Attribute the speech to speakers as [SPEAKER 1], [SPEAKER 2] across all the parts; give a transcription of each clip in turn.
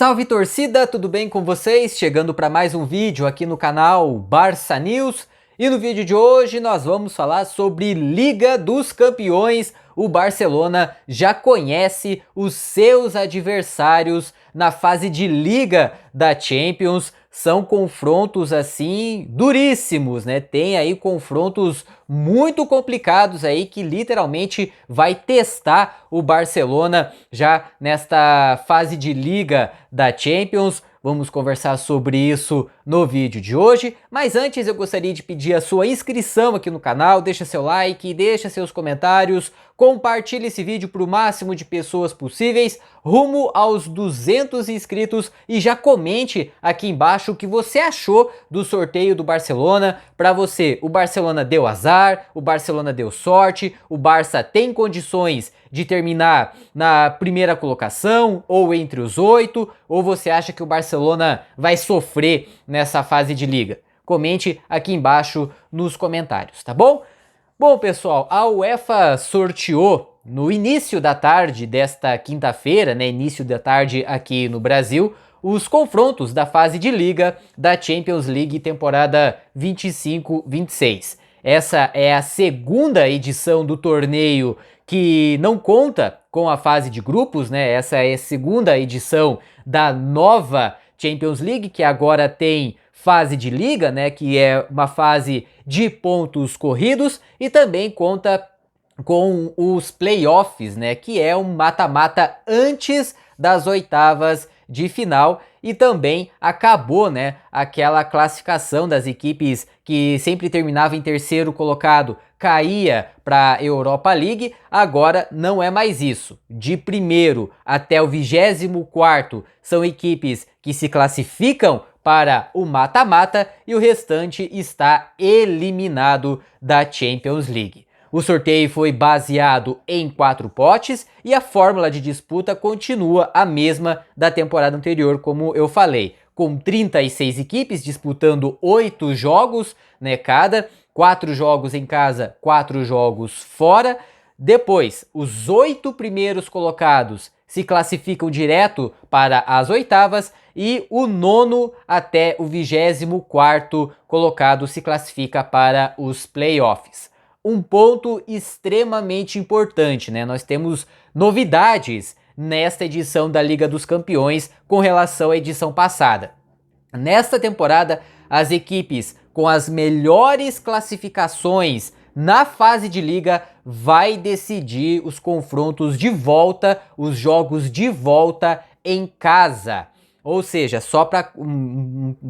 [SPEAKER 1] Salve torcida, tudo bem com vocês? Chegando para mais um vídeo aqui no canal Barça News. E no vídeo de hoje nós vamos falar sobre Liga dos Campeões. O Barcelona já conhece os seus adversários na fase de Liga da Champions. São confrontos assim duríssimos, né? Tem aí confrontos muito complicados aí que literalmente vai testar o Barcelona já nesta fase de Liga da Champions. Vamos conversar sobre isso no vídeo de hoje, mas antes eu gostaria de pedir a sua inscrição aqui no canal, deixa seu like, deixa seus comentários, compartilhe esse vídeo para o máximo de pessoas possíveis, rumo aos 200 inscritos e já comente aqui embaixo o que você achou do sorteio do Barcelona. Para você, o Barcelona deu azar, o Barcelona deu sorte, o Barça tem condições de terminar na primeira colocação ou entre os 8, ou você acha que o Barcelona vai sofrer nessa fase de liga? Comente aqui embaixo nos comentários, tá bom? Bom, pessoal, a UEFA sorteou no início da tarde desta quinta-feira, né, início da tarde aqui no Brasil, os confrontos da fase de liga da Champions League temporada 25-26. Essa é a segunda edição do torneio que não conta com a fase de grupos, né? Essa é a segunda edição da nova Champions League, que agora tem fase de liga, né? Que é uma fase de pontos corridos e também conta com os playoffs, né? Que é um mata-mata antes das oitavas de final e também acabou, né, aquela classificação das equipes que sempre terminava em terceiro colocado, caía para a Europa League. Agora não é mais isso. De primeiro até o 24º são equipes que se classificam para o mata-mata e o restante está eliminado da Champions League. O sorteio foi baseado em 4 potes e a fórmula de disputa continua a mesma da temporada anterior, como eu falei, com 36 equipes disputando 8 jogos, né, cada, 4 jogos em casa, 4 jogos fora. Depois, os 8 primeiros colocados se classificam direto para as oitavas e o 9º até o 24º colocado se classifica para os playoffs. Um ponto extremamente importante, né? Nós temos novidades nesta edição da Liga dos Campeões com relação à edição passada. Nesta temporada, as equipes com as melhores classificações na fase de liga vai decidir os confrontos de volta, os jogos de volta em casa. Ou seja, só para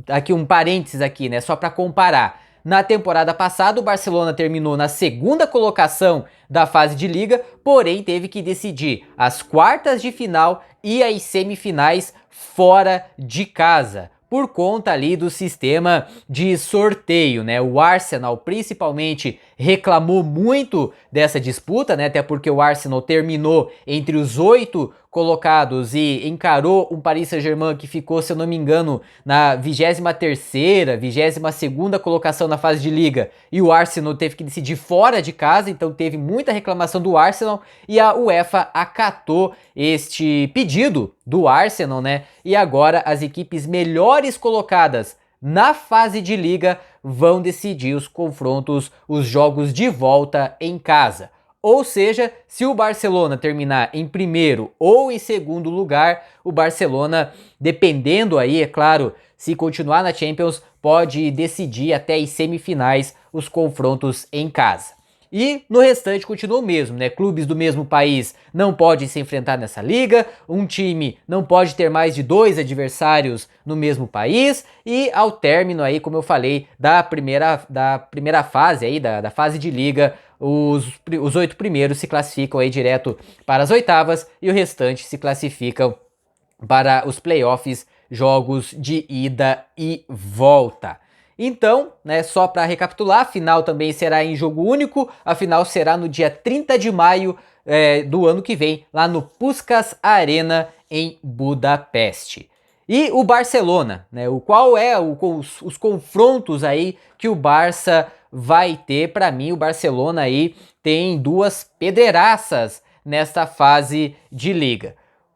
[SPEAKER 1] aqui um parênteses aqui, né? Só para comparar. Na temporada passada, o Barcelona terminou na segunda colocação da fase de liga, porém teve que decidir as quartas de final e as semifinais fora de casa, por conta ali do sistema de sorteio, né? O Arsenal principalmente reclamou muito dessa disputa, né? Até porque o Arsenal terminou entre os 8 colocados e encarou um Paris Saint-Germain que ficou, se eu não me engano, na 23ª, 22ª colocação na fase de liga, e o Arsenal teve que decidir fora de casa, então teve muita reclamação do Arsenal e a UEFA acatou este pedido do Arsenal, né? E agora as equipes melhores colocadas na fase de liga vão decidir os confrontos, os jogos de volta em casa. Ou seja, se o Barcelona terminar em primeiro ou em segundo lugar, o Barcelona, dependendo aí, é claro, se continuar na Champions, pode decidir até as semifinais os confrontos em casa. E no restante continua o mesmo, né? Clubes do mesmo país não podem se enfrentar nessa liga, um time não pode ter mais de 2 adversários no mesmo país, e ao término aí, como eu falei, da primeira fase aí, da fase de liga, os 8 primeiros se classificam aí direto para as oitavas e o restante se classificam para os playoffs, jogos de ida e volta. Então, né, só para recapitular, a final também será em jogo único, a final será no dia 30 de maio do ano que vem, lá no Puskás Arena, em Budapeste. E o Barcelona, né, qual é os confrontos aí que o Barça vai ter? Para mim, o Barcelona aí tem 2 pedreiraças nesta fase de liga.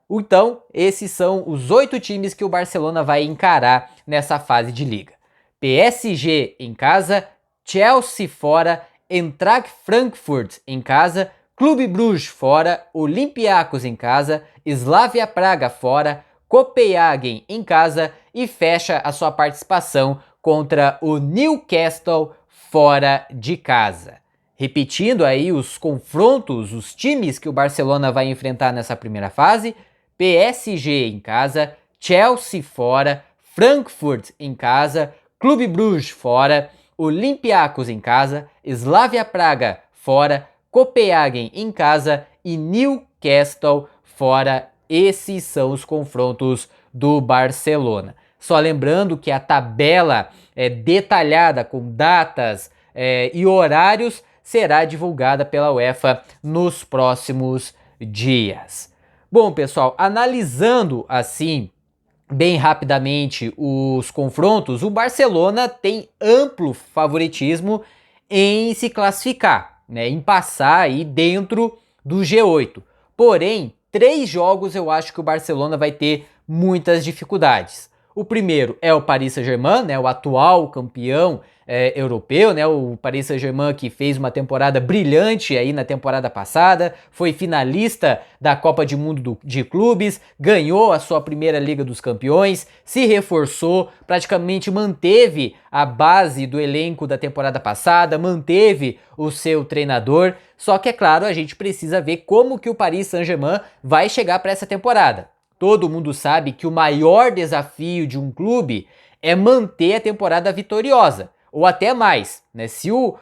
[SPEAKER 1] Então, esses são os 8 times que o Barcelona vai encarar nessa fase de liga. PSG em casa, Chelsea fora, Eintracht Frankfurt em casa, Clube Bruges fora, Olympiacos em casa, Slavia Praga fora, Copenhagen em casa e fecha a sua participação contra o Newcastle fora de casa. Repetindo aí os confrontos, os times que o Barcelona vai enfrentar nessa primeira fase: PSG em casa, Chelsea fora, Frankfurt em casa, Clube Bruges fora, Olympiacos em casa, Slavia Praga fora, Copenhagen em casa e Newcastle fora. Esses são os confrontos do Barcelona. Só lembrando que a tabela detalhada com datas e horários será divulgada pela UEFA nos próximos dias. Bom, pessoal, analisando assim bem rapidamente os confrontos, o Barcelona tem amplo favoritismo em se classificar, né, em passar aí dentro do G8. Porém, 3 jogos eu acho que o Barcelona vai ter muitas dificuldades. O primeiro é o Paris Saint-Germain, né, o atual campeão europeu, né, o Paris Saint-Germain que fez uma temporada brilhante aí na temporada passada, foi finalista da Copa do Mundo de Clubes, ganhou a sua primeira Liga dos Campeões, se reforçou, praticamente manteve a base do elenco da temporada passada, manteve o seu treinador, só que é claro, a gente precisa ver como que o Paris Saint-Germain vai chegar para essa temporada. Todo mundo sabe que o maior desafio de um clube é manter a temporada vitoriosa, ou até mais, né? Se o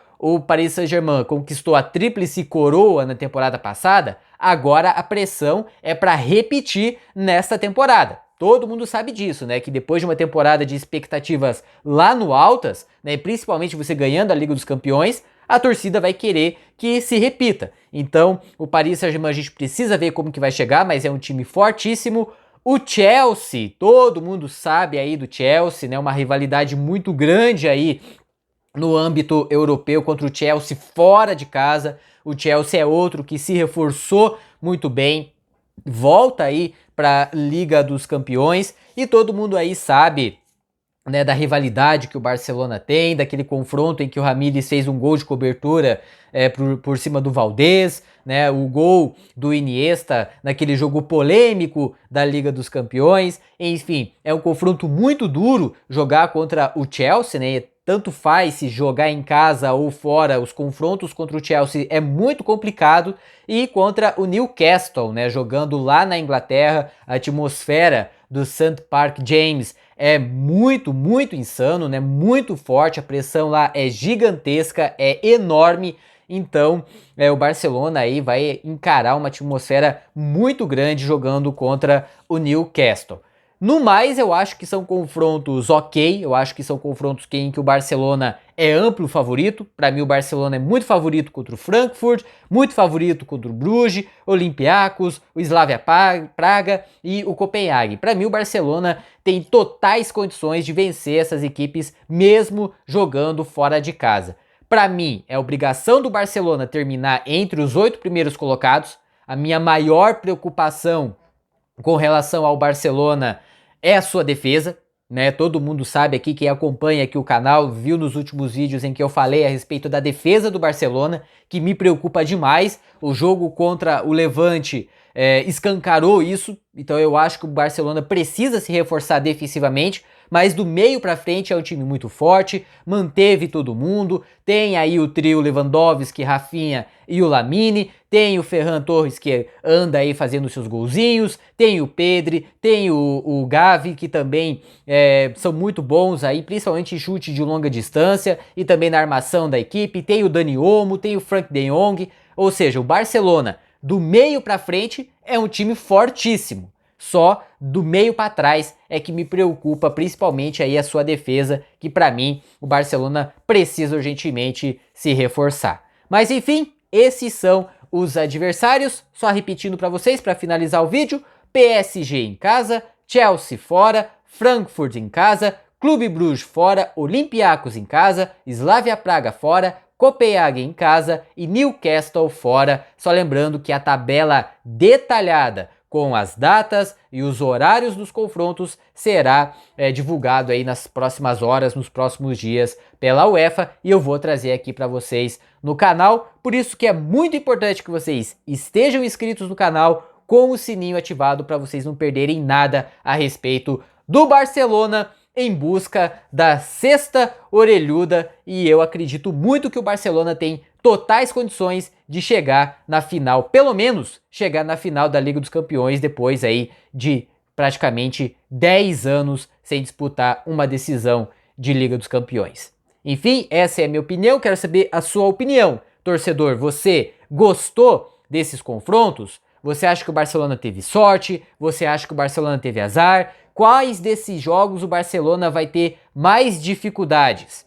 [SPEAKER 1] Paris Saint-Germain conquistou a tríplice coroa na temporada passada, agora a pressão é para repetir nesta temporada. Todo mundo sabe disso, né? Que depois de uma temporada de expectativas lá no altas, né? Principalmente você ganhando a Liga dos Campeões, a torcida vai querer que se repita. Então, o Paris Saint-Germain a gente precisa ver como que vai chegar, mas é um time fortíssimo. O Chelsea, todo mundo sabe aí do Chelsea, né? Uma rivalidade muito grande aí no âmbito europeu contra o Chelsea fora de casa. O Chelsea é outro que se reforçou muito bem, volta aí para a Liga dos Campeões e todo mundo aí sabe, né, da rivalidade que o Barcelona tem, daquele confronto em que o Ramires fez um gol de cobertura por cima do Valdés, né, o gol do Iniesta naquele jogo polêmico da Liga dos Campeões. Enfim, é um confronto muito duro jogar contra o Chelsea, né? Tanto faz se jogar em casa ou fora, os confrontos contra o Chelsea é muito complicado, e contra o Newcastle, né, jogando lá na Inglaterra, a atmosfera do St. Park James é muito, muito insano, né, muito forte, a pressão lá é gigantesca, é enorme. Então, o Barcelona aí vai encarar uma atmosfera muito grande jogando contra o Newcastle. No mais, eu acho que são confrontos ok, eu acho que são confrontos em que o Barcelona é amplo favorito. Para mim o Barcelona é muito favorito contra o Frankfurt, muito favorito contra o Bruges, Olympiacos, o Slavia Praga e o Copenhague. Para mim o Barcelona tem totais condições de vencer essas equipes mesmo jogando fora de casa. Para mim é obrigação do Barcelona terminar entre os 8 primeiros colocados. A minha maior preocupação com relação ao Barcelona é a sua defesa, né? Todo mundo sabe aqui, quem acompanha aqui o canal, viu nos últimos vídeos em que eu falei a respeito da defesa do Barcelona, que me preocupa demais. O jogo contra o Levante escancarou isso, então eu acho que o Barcelona precisa se reforçar defensivamente, mas do meio para frente é um time muito forte, manteve todo mundo, tem aí o trio Lewandowski, Rafinha e o Lamine, tem o Ferran Torres que anda aí fazendo seus golzinhos, tem o Pedri, tem o Gavi, que também são muito bons aí, principalmente em chute de longa distância e também na armação da equipe, tem o Dani Olmo, tem o Frank de Jong, ou seja, o Barcelona do meio para frente é um time fortíssimo. Só do meio para trás é que me preocupa, principalmente aí a sua defesa, que para mim o Barcelona precisa urgentemente se reforçar. Mas enfim, esses são os adversários. Só repetindo para vocês para finalizar o vídeo: PSG em casa, Chelsea fora, Frankfurt em casa, Clube Bruges fora, Olympiacos em casa, Slavia Praga fora, Copenhagen em casa e Newcastle fora. Só lembrando que a tabela detalhada com as datas e os horários dos confrontos será divulgado aí nas próximas horas, nos próximos dias pela UEFA, e eu vou trazer aqui para vocês no canal. Por isso que é muito importante que vocês estejam inscritos no canal com o sininho ativado para vocês não perderem nada a respeito do Barcelona em busca da sexta orelhuda, e eu acredito muito que o Barcelona tem totais condições de chegar na final, pelo menos chegar na final da Liga dos Campeões depois aí de praticamente 10 anos sem disputar uma decisão de Liga dos Campeões. Enfim, essa é a minha opinião, quero saber a sua opinião. Torcedor, você gostou desses confrontos? Você acha que o Barcelona teve sorte? Você acha que o Barcelona teve azar? Quais desses jogos o Barcelona vai ter mais dificuldades?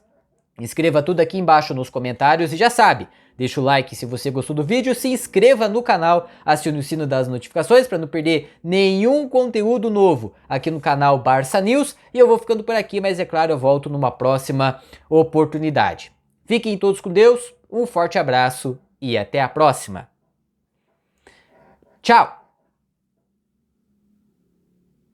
[SPEAKER 1] Escreva tudo aqui embaixo nos comentários e já sabe, deixa o like se você gostou do vídeo, se inscreva no canal, acione o sino das notificações para não perder nenhum conteúdo novo aqui no canal Barça News, e eu vou ficando por aqui, mas é claro, eu volto numa próxima oportunidade. Fiquem todos com Deus, um forte abraço e até a próxima. Tchau!